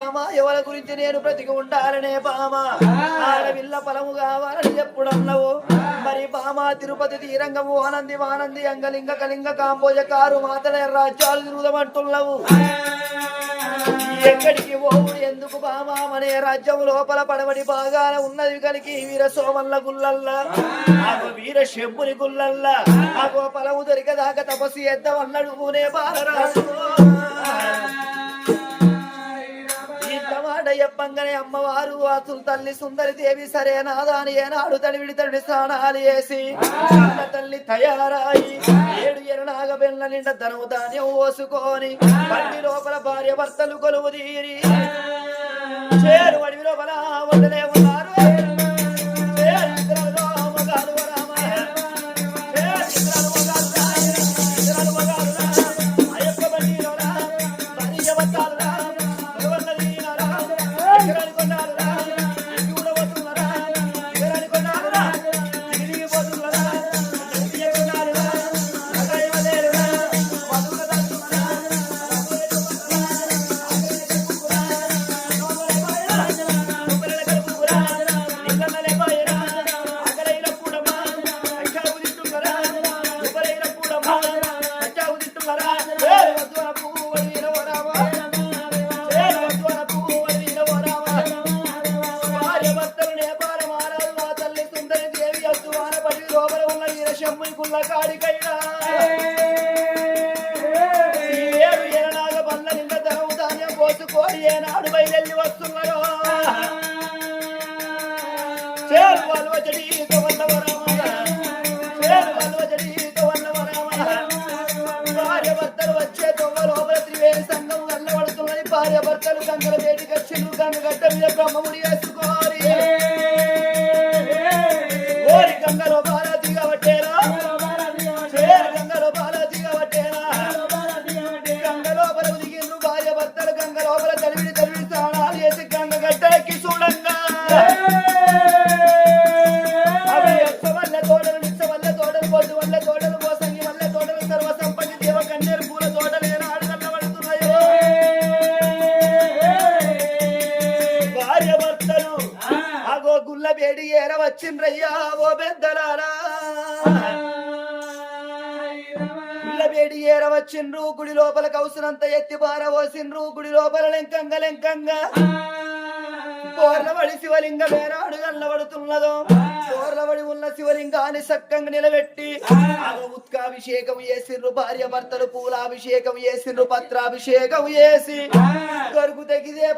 ఎవరి గురించి నేను బ్రతికి ఉండాలనే బామ ఆడవిల్ల ఫలము కావాలని చెప్పుడన్నావు మరి బామ తిరుపతి తీరంగము ఆనంది వానంది అంగలింగ కలింగ కాంబోజ కారు మాతల రాజ్యాలు తిరుగుదమంటున్నావు ఎక్కడికి ఓవుడు ఎందుకు బామామనే రాజ్యం లోపల పడబడి బాగాన ఉన్నది కలిగి వీర సోమల్ల గుల్లల్లా ఆగో వీర శంభుని గుల్లల్లా ఆగో ఫలము దొరికదాకా తపస్సు చేద్దామన్నాడు ఊనే బాలరాజు చెప్పంగానే అమ్మవారు అతులు తల్లి సుందరి దేవి సరే నాదాని ఏనాడు తడివిడి తడి స్నానాలు చేసి తల్లి తయారాయి 7 ఎరనాగ బెల్ల నిండా ధనము ధాన్యం పోసుకొని బండి లోపల భార్య భర్తలు కొలువు తీరి చేరు అడవి లోపల వండనే ఉన్నారు ఏనాడు బయలు వస్తున్నారో భార్య భర్తలు వచ్చే దొంగ లోపల త్రివేణి సంఘం వల్లబడుతున్నది భార్య భర్తలు గంగల వేటికి వచ్చిండ్రు గంగ గడ్డ మీద బ్రహ్మముడి వేసుకోవాలి ఓరి గంగలో బాలాజీ కాబట్టేరా గంగలో బాలాజీ కాబట్టేరా గంగ లోపల దిగిండ్రు భార్య భర్తలు గంగ లోపల తడివిడి తడివిడి స్నానాలు చేసి గంగ గడ్డకి చూడంగా వేడి ఏర వచ్చిండ్రయ్యా ఓ పెద్దలారా వేడి ఏర వచ్చిండ్రు గుడి లోపల కౌసునంత ఎత్తి పారవోసిండ్రు గుడి లోపల లెంకంగా కోర్లబడి శివలింగం ఏనాడు గల్లబడుతున్నదో కోర్లబడి ఉన్న శివలింగాన్ని సక్కంగా నిలబెట్టి ఉత్కాభిషేకం చేసిండ్రు భార్య భర్తలు పూలాభిషేకం చేసిండ్రు పత్రాభిషేకం చేసి గరుగు తెగిదే